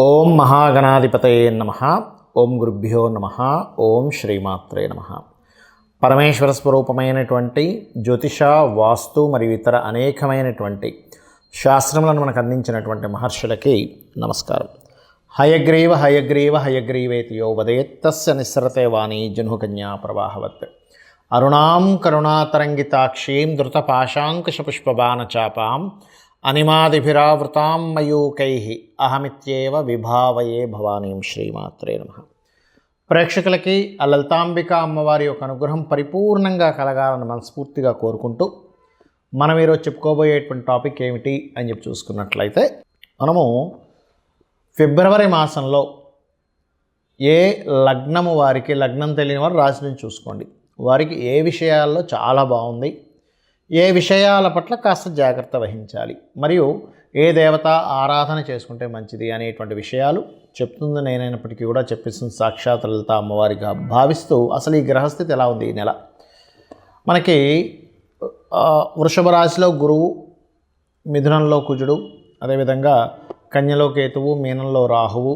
ఓం మహాగణాధిపతయే నమః. ఓం గురుభ్యో నమః. ఓం శ్రీమాత్రే నమః. పరమేశ్వర స్వరూపమైనటువంటి జ్యోతిష, వాస్తు మరియు ఇతర అనేకమైనటువంటి శాస్త్రములను మనకు అందించినటువంటి మహర్షులకి నమస్కారం. హయగ్రీవ హయగ్రీవ హయగ్రీవేతి యో వదేత్ తస్య నిస్సరతే వాణి జహ్నుకన్యా ప్రవాహవత్. అరుణాం కరుణాతరంగితాక్షీం ధృతపాశాంకుశపుష్పబాణచాపాం అనిమాదిభిరావృతాం మయూకైః అహమిత్యేవ విభావయే భవానీం. శ్రీమాత్రే నమః. ప్రేక్షకులకి ఆ లలితాంబిక అమ్మవారి యొక్క అనుగ్రహం పరిపూర్ణంగా కలగాలని మనస్ఫూర్తిగా కోరుకుంటూ మనం ఈరోజు చెప్పుకోబోయేటువంటి టాపిక్ ఏమిటి అని చెప్పి చూసుకున్నట్లయితే, మనము ఫిబ్రవరి మాసంలో ఏ లగ్నము వారికి, లగ్నం తెలియని వారు రాశి నుంచి చూసుకోండి, వారికి ఏ విషయాల్లో చాలా బాగుంది, ఏ విషయాల పట్ల కాస్త జాగ్రత్త వహించాలి, మరియు ఏ దేవత ఆరాధన చేసుకుంటే మంచిది అనేటువంటి విషయాలు చెప్తుంది నేనైనప్పటికీ కూడా చెప్పిస్తుంది సాక్షాత్ లలిత అమ్మవారిగా భావిస్తూ, అసలు ఈ గ్రహస్థితి ఎలా ఉంది ఈ నెల. మనకి వృషభ రాశిలో గురువు, మిథునంలో కుజుడు, అదేవిధంగా కన్యలో కేతువు, మీనంలో రాహువు,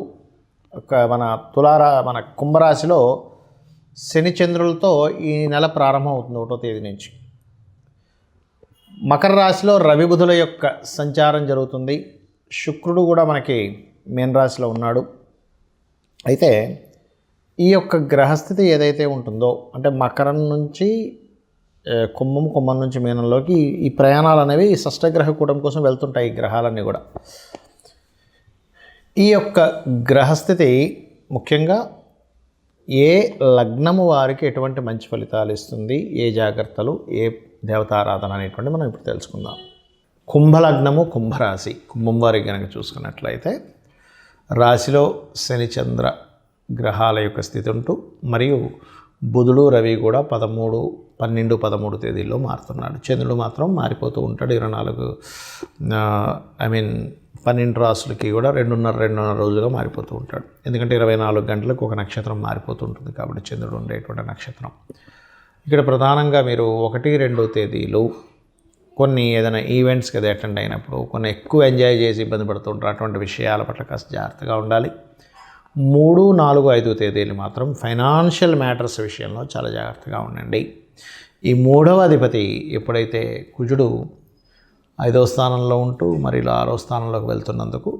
మన కుంభరాశిలో శని చంద్రులతో ఈ నెల ప్రారంభం అవుతుంది 1వ తేదీ నుంచి. మకర రాశిలో రవి బుధుల యొక్క సంచారం జరుగుతుంది. శుక్రుడు కూడా మనకి మీన రాశిలో ఉన్నాడు. అయితే ఈ యొక్క గ్రహస్థితి ఏదైతే ఉంటుందో, అంటే మకరం నుంచి కుంభం నుంచి మీనంలోకి ఈ ప్రయాణాలు అనేవి షష్టగ్రహ కూటమి కోసం వెళ్తుంటాయి. ఈ గ్రహాలన్నీ కూడా ఈ యొక్క గ్రహస్థితి ముఖ్యంగా ఏ లగ్నము వారికి ఎటువంటి మంచి ఫలితాలు ఇస్తుంది, ఏ జాగ్రత్తలు, ఏ దేవతారాధన అనేటువంటి మనం ఇప్పుడు తెలుసుకుందాం. కుంభలగ్నము, కుంభరాశి, కుంభం వారికి కనుక చూసుకున్నట్లయితే రాశిలో శని చంద్ర గ్రహాల యొక్క స్థితి ఉంటూ, మరియు బుధుడు రవి కూడా 13, 12, 13 తేదీల్లో మారుతున్నాడు. చంద్రుడు మాత్రం మారిపోతూ ఉంటాడు. 12 రాసులకి కూడా 2.5 రోజులుగా మారిపోతూ ఉంటాడు. ఎందుకంటే 24 గంటలకు ఒక నక్షత్రం మారిపోతూ ఉంటుంది కాబట్టి చంద్రుడు ఉండేటువంటి నక్షత్రం. ఇక్కడ ప్రధానంగా మీరు 1, 2 తేదీలు కొన్ని ఏదైనా ఈవెంట్స్కి అది అటెండ్ అయినప్పుడు కొన్ని ఎక్కువ ఎంజాయ్ చేసి ఇబ్బంది పడుతూ ఉంటారు. అటువంటి విషయాల పట్ల కాస్త జాగ్రత్తగా ఉండాలి. 3, 4, 5 తేదీలు మాత్రం ఫైనాన్షియల్ మ్యాటర్స్ విషయంలో చాలా జాగ్రత్తగా ఉండండి. ఈ 3వ అధిపతి ఎప్పుడైతే కుజుడు 5వ స్థానంలో ఉంటూ మరి 6వ స్థానంలోకి వెళ్తున్నందుకు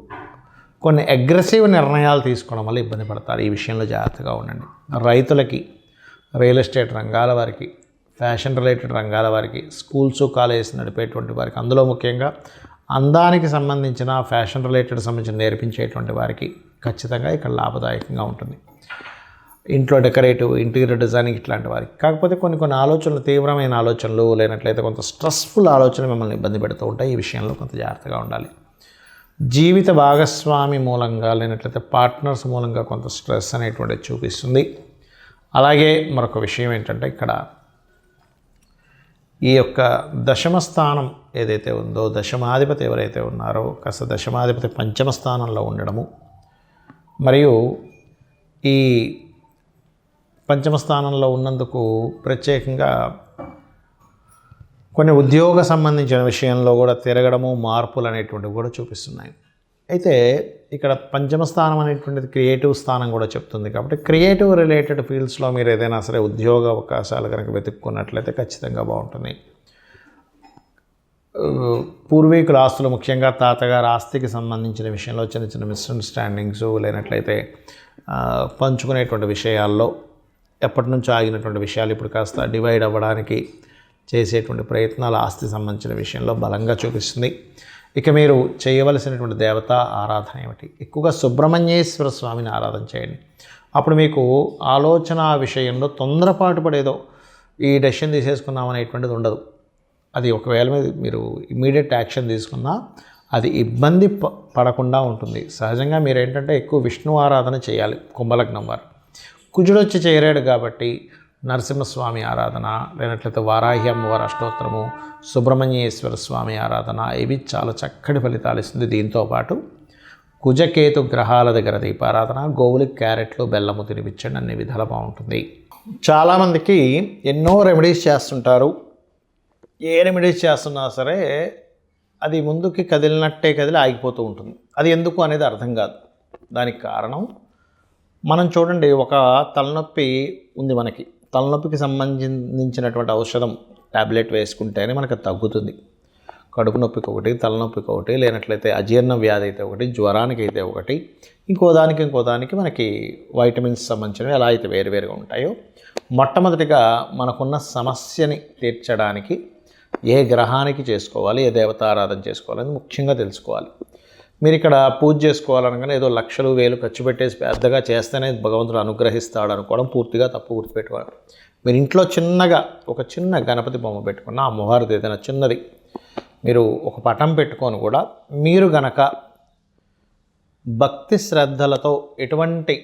కొన్ని అగ్రెసివ్ నిర్ణయాలు తీసుకోవడం వల్ల ఇబ్బంది పడతారు. ఈ విషయంలో జాగ్రత్తగా ఉండండి. రైతులకి, రియల్ ఎస్టేట్ రంగాల వారికి, ఫ్యాషన్ రిలేటెడ్ రంగాల వారికి, స్కూల్స్, కాలేజెస్ నడిపేటువంటి వారికి, అందులో ముఖ్యంగా అందానికి సంబంధించిన ఫ్యాషన్ రిలేటెడ్ సంబంధించిన నేర్పించేటువంటి వారికి ఖచ్చితంగా ఇక్కడ లాభదాయకంగా ఉంటుంది. ఇంట్లో డెకరేటివ్, ఇంటీరియర్ డిజైనింగ్ ఇట్లాంటి వారికి. కాకపోతే కొన్ని ఆలోచనలు, తీవ్రమైన ఆలోచనలు, లేనట్లయితే కొంత స్ట్రెస్ఫుల్ ఆలోచనలు మిమ్మల్ని ఇబ్బంది పెడుతూ ఉంటాయి. ఈ విషయంలో కొంత జాగ్రత్తగా ఉండాలి. జీవిత భాగస్వామి మూలంగా, లేనట్లయితే పార్ట్నర్స్ మూలంగా కొంత స్ట్రెస్ అనేటువంటిది చూపిస్తుంది. అలాగే మరొక విషయం ఏంటంటే, ఇక్కడ ఈ యొక్క దశమ స్థానం ఏదైతే ఉందో, దశమాధిపతి ఎవరైతే ఉన్నారో కాస్త దశమాధిపతి 5వ స్థానంలో ఉండడము, మరియు ఈ 5వ స్థానంలో ఉన్నందుకు ప్రత్యేకంగా కొన్ని ఉద్యోగ సంబంధించిన విషయంలో కూడా తిరగడము, మార్పులు అనేటువంటివి కూడా చూపిస్తున్నాయి. అయితే ఇక్కడ 5వ స్థానం అనేటువంటిది క్రియేటివ్ స్థానం కూడా చెప్తుంది. కాబట్టి క్రియేటివ్ రిలేటెడ్ ఫీల్డ్స్లో మీరు ఏదైనా సరే ఉద్యోగ అవకాశాలు కనుక వెతుక్కున్నట్లయితే ఖచ్చితంగా బాగుంటుంది. పూర్వీకుల ఆస్తులు, ముఖ్యంగా తాతగారు ఆస్తికి సంబంధించిన విషయంలో చిన్న మిస్అండర్స్టాండింగ్స్, లేనట్లయితే పంచుకునేటువంటి విషయాల్లో ఎప్పటి నుంచో ఆగినటువంటి విషయాలు ఇప్పుడు కాస్త డివైడ్ అవ్వడానికి చేసేటువంటి ప్రయత్నాలు ఆస్తి సంబంధించిన విషయంలో బలంగా చూపిస్తుంది. ఇక మీరు చేయవలసినటువంటి దేవత ఆరాధన ఏమిటి? ఎక్కువగా సుబ్రహ్మణ్యేశ్వర స్వామిని ఆరాధన చేయండి. అప్పుడు మీకు ఆలోచన విషయంలో తొందరపాటు పడేదో ఈ డెసిషన్ తీసేసుకున్నామనేటువంటిది ఉండదు. అది ఒకవేళ మీరు ఇమీడియట్ యాక్షన్ తీసుకున్నా అది ఇబ్బంది పడకుండా ఉంటుంది. సహజంగా మీరు ఏంటంటే ఎక్కువ విష్ణు ఆరాధన చేయాలి. కుంభలగ్నం వారు కుజుడు వచ్చి చేరాడు కాబట్టి నరసింహస్వామి ఆరాధన, లేనట్లయితే వారాహి అమ్మవారి అష్టోత్తరము, సుబ్రహ్మణ్యేశ్వర స్వామి ఆరాధన, ఇవి చాలా చక్కటి ఫలితాలు ఇస్తుంది. దీంతోపాటు కుజకేతు గ్రహాల దగ్గర దీపారాధన, గోవులకి క్యారెట్లు, బెల్లము తినిపించండి, అన్ని విధాలు బాగుంటుంది. చాలామందికి ఎన్నో రెమెడీస్ చేస్తుంటారు. ఏ రెమెడీస్ చేస్తున్నా సరే అది ముందుకి కదిలినట్టే కదిలి ఆగిపోతూ ఉంటుంది. అది ఎందుకు అనేది అర్థం కాదు. దానికి కారణం మనం చూడండి, ఒక తలనొప్పి ఉంది మనకి, తలనొప్పికి సంబంధించినటువంటి ఔషధం టాబ్లెట్ వేసుకుంటేనే మనకు తగ్గుతుంది. కడుపు నొప్పికి ఒకటి, తలనొప్పికి ఒకటి, లేనట్లయితే అజీర్ణ వ్యాధి అయితే ఒకటి, జ్వరానికి అయితే ఒకటి, ఇంకో దానికి మనకి వైటమిన్స్ సంబంధించినవి ఎలా అయితే వేరువేరుగా ఉంటాయో, మొట్టమొదటిగా మనకున్న సమస్యని తీర్చడానికి ఏ గ్రహానికి చేసుకోవాలి, ఏ దేవతారాధన చేసుకోవాలని ముఖ్యంగా తెలుసుకోవాలి. మీరు ఇక్కడ పూజ చేసుకోవాలనగానే ఏదో లక్షలు వేలు ఖర్చు పెట్టేసి పెద్దగా చేస్తేనే భగవంతుడు అనుగ్రహిస్తాడు అనుకోవడం పూర్తిగా తప్పు. గుర్తుపెట్టుకోవాలి. మీరు ఇంట్లో చిన్నగా ఒక చిన్న గణపతి బొమ్మ పెట్టుకున్న, అమ్మవారిది ఏదైనా చిన్నది మీరు ఒక పటం పెట్టుకొని కూడా మీరు గనక భక్తి శ్రద్ధలతో ఎటువంటి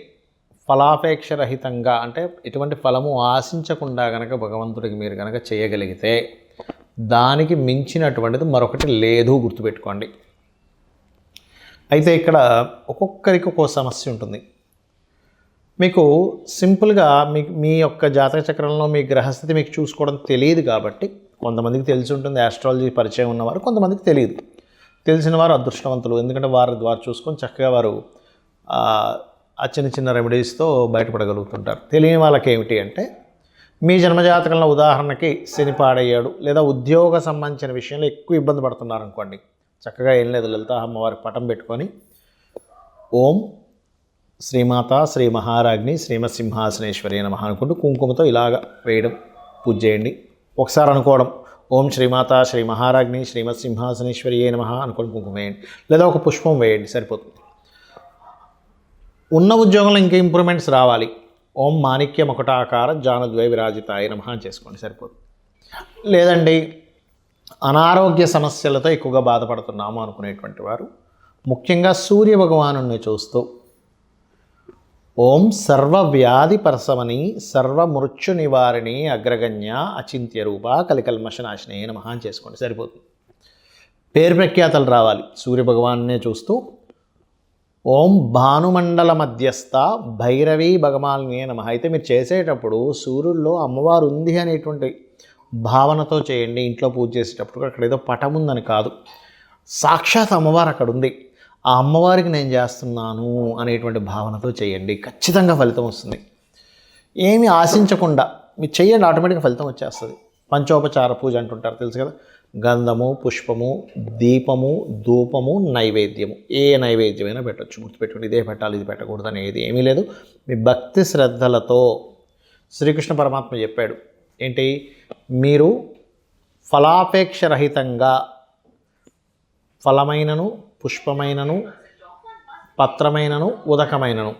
ఫలాపేక్షరహితంగా, అంటే ఎటువంటి ఫలము ఆశించకుండా గనక భగవంతుడికి మీరు గనక చేయగలిగితే దానికి మించినటువంటిది మరొకటి లేదు. గుర్తుపెట్టుకోండి. అయితే ఇక్కడ ఒక్కొక్కరికి ఒక్కో సమస్య ఉంటుంది. మీకు సింపుల్గా మీ యొక్క జాతక చక్రంలో మీ గ్రహస్థితి మీకు చూసుకోవడం తెలియదు కాబట్టి, కొంతమందికి తెలిసి ఉంటుంది ఆస్ట్రాలజీ పరిచయం ఉన్నవారు, కొంతమందికి తెలియదు. తెలిసిన వారు అదృష్టవంతులు, ఎందుకంటే వారి ద్వారా చూసుకొని చక్కగా వారు ఆ చిన్న చిన్న రెమెడీస్తో బయటపడగలుగుతుంటారు. తెలియని వాళ్ళకి ఏమిటి అంటే, మీ జన్మజాతకంలో ఉదాహరణకి శని పాడయ్యాడు, లేదా ఉద్యోగ సంబంధించిన విషయంలో ఎక్కువ ఇబ్బంది పడుతున్నారు అనుకోండి, చక్కగా ఏం లేదు, లలిత అమ్మవారి పటం పెట్టుకొని ఓం శ్రీమాత శ్రీ మహారాజ్ని శ్రీమత్ సింహాసనేశ్వరి నమః అనుకుంటూ కుంకుమతో ఇలాగ వేయడం, పూజ చేయండి. ఒకసారి అనుకోవడం ఓం శ్రీమాత శ్రీ మహారాజ్ని శ్రీమత్ సింహాసనేశ్వరి నమః అనుకోని కుంకుమ వేయండి, లేదా ఒక పుష్పం వేయండి, సరిపోతుంది. ఉన్న ఉద్యోగంలో ఇంకా ఇంప్రూవ్మెంట్స్ రావాలి, ఓం మాణిక్య ముకుటాకార జానద్వై విరాజితాయ నమః చేసుకోండి, సరిపోతుంది. లేదండి అనారోగ్య సమస్యలతో ఎక్కువగా బాధపడుతున్నాము అనుకునేటువంటి వారు ముఖ్యంగా సూర్య భగవానుని చూస్తూ ఓం సర్వవ్యాధి పరసమని సర్వమృత్యు నివారిణి అగ్రగణ్య అచింత్య రూప కలికల్మషనాశినే నమః చేసుకోండి, సరిపోతుంది. పేరు ప్రఖ్యాతలు రావాలి, సూర్య భగవాన్నే చూస్తూ ఓం భానుమండల మధ్యస్థ భైరవీ భగమాలినే నమః. అయితే మీరు చేసేటప్పుడు సూర్యుల్లో అమ్మవారు ఉంది అనేటువంటి భావనతో చేయండి. ఇంట్లో పూజ చేసేటప్పుడు అక్కడ ఏదో పటం ఉందని కాదు, సాక్షాత్ అమ్మవారు అక్కడ ఉంది, ఆ అమ్మవారికి నేను చేస్తున్నాను అనేటువంటి భావనతో చేయండి, ఖచ్చితంగా ఫలితం వస్తుంది. ఏమీ ఆశించకుండా మీరు చేయండి, ఆటోమేటిక్గా ఫలితం వచ్చేస్తుంది. పంచోపచార పూజ అంటుంటారు, తెలుసు కదా, గంధము, పుష్పము, దీపము, ధూపము, నైవేద్యము, ఏ నైవేద్యమైనా పెట్టచ్చు. గుర్తుపెట్టుకోండి, ఇదే పెట్టాలి ఇది పెట్టకూడదు అనేది ఏమీ లేదు. మీ భక్తి శ్రద్ధలతో శ్రీకృష్ణ పరమాత్మ చెప్పాడు ఏంటి, మీరు ఫలాపేక్ష రహితంగా ఫలమైనను, పుష్పమైనను, పత్రమైనను, ఉదకమైనను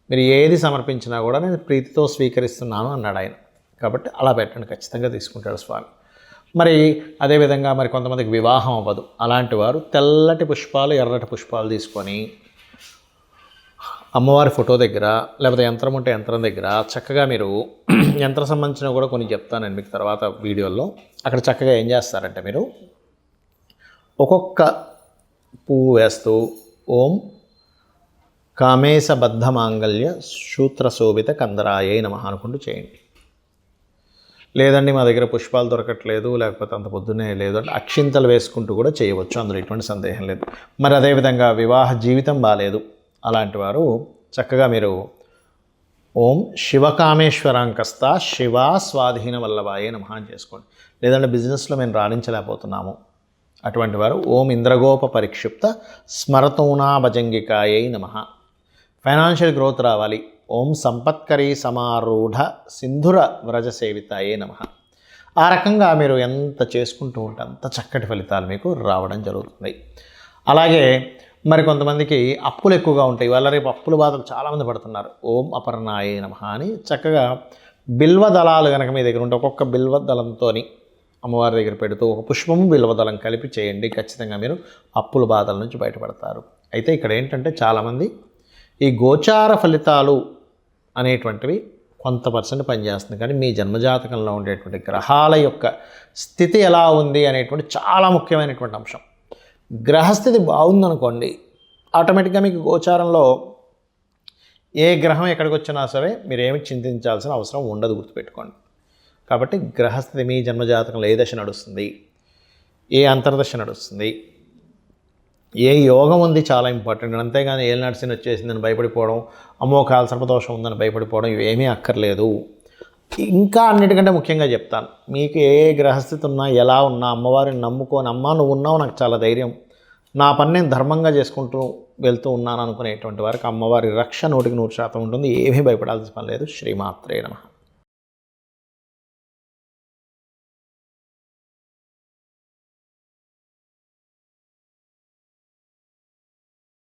మీరు ఏది సమర్పించినా కూడా నేను ప్రీతితో స్వీకరిస్తున్నాను అన్నాడు ఆయన. కాబట్టి అలా పెట్టండి, ఖచ్చితంగా తీసుకుంటాడు స్వామి. మరి అదేవిధంగా మరి కొంతమందికి వివాహం అవ్వదు, అలాంటి వారు తెల్లటి పుష్పాలు, ఎర్రటి పుష్పాలు తీసుకొని అమ్మవారి ఫోటో దగ్గర, లేకపోతే యంత్రం ఉంటే యంత్రం దగ్గర చక్కగా మీరు యంత్రం సంబంధించిన కూడా కొన్ని చెప్తానండి మీకు తర్వాత వీడియోలో. అక్కడ చక్కగా ఏం చేస్తారంటే మీరు ఒక్కొక్క పువ్వు వేస్తూ ఓం కామేశబద్ధ మాంగళ్య సూత్రశోభిత కందరాయే నమః అనుకుంటూ చేయండి. లేదండి మా దగ్గర పుష్పాలు దొరకట్లేదు, లేకపోతే అంత పొద్దున్నే లేదు అంటే అక్షింతలు వేసుకుంటూ కూడా చేయవచ్చు, అందులో ఎటువంటి సందేహం లేదు. మరి అదేవిధంగా వివాహ జీవితం బాగాలేదు, అలాంటి వారు చక్కగా మీరు ఓం శివకామేశ్వరాంకస్త శివా స్వాధీన వల్లభాయే నమః చేసుకోండి. లేదంటే బిజినెస్లో మేము రాణించలేకపోతున్నాము, అటువంటి వారు ఓం ఇంద్రగోప పరిక్షిప్త స్మరతూనా భజంగికాయై నమః. ఫైనాన్షియల్ గ్రోత్ రావాలి, ఓం సంపత్కరీ సమారూఢ సింధుర వ్రజ సేవితాయే నమః. ఆ రకంగా మీరు ఎంత చేసుకుంటూ ఉంటే అంత చక్కటి ఫలితాలు మీకు రావడం జరుగుతుంది. అలాగే మరి కొంతమందికి అప్పులు ఎక్కువగా ఉంటాయి, వాళ్ళ రేపు అప్పుల బాధలు చాలామంది పడుతున్నారు, ఓం అపర్ణాయే నమః అని చక్కగా బిల్వ దళాలు కనుక మీ దగ్గర ఉంటే ఒక్కొక్క బిల్వ దళంతో అమ్మవారి దగ్గర పెడుతూ ఒక పుష్పము బిల్వదళం కలిపి చేయండి, ఖచ్చితంగా మీరు అప్పుల బాధల నుంచి బయటపడతారు. అయితే ఇక్కడ ఏంటంటే చాలామంది ఈ గోచార ఫలితాలు అనేటువంటివి కొంత పర్సెంట్ పనిచేస్తుంది, కానీ మీ జన్మజాతకంలో ఉండేటువంటి గ్రహాల యొక్క స్థితి ఎలా ఉంది అనేటువంటి చాలా ముఖ్యమైనటువంటి అంశం. గ్రహస్థితి బాగుందనుకోండి, ఆటోమేటిక్గా మీకు గోచారంలో ఏ గ్రహం ఎక్కడికి వచ్చినా సరే మీరేమి చింతించాల్సిన అవసరం ఉండదు, గుర్తుపెట్టుకోండి. కాబట్టి గ్రహస్థితి మీ జన్మజాతకంలో ఏ దశ నడుస్తుంది, ఏ అంతర్దశ నడుస్తుంది, ఏ యోగం ఉంది చాలా ఇంపార్టెంట్. అంతేగాని ఏలినాటి శని వచ్చేసిందని భయపడిపోవడం, అమ్మో కాలసర్పదోషం ఉందని భయపడిపోవడం ఇవేమీ అక్కర్లేదు. ఇంకా అన్నిటికంటే ముఖ్యంగా చెప్తాను, మీకు ఏ గ్రహస్థితి ఉన్నా ఎలా ఉన్నా అమ్మవారిని నమ్ముకొని, అమ్మ నువ్వు ఉన్నావు నాకు చాలా ధైర్యం, నా పని నేను ధర్మంగా చేసుకుంటూ వెళ్తూ ఉన్నాను అనుకునేటువంటి వారికి అమ్మవారి రక్ష 100% ఉంటుంది. ఏమీ భయపడాల్సిన పని లేదు. శ్రీమాత్రే నమః.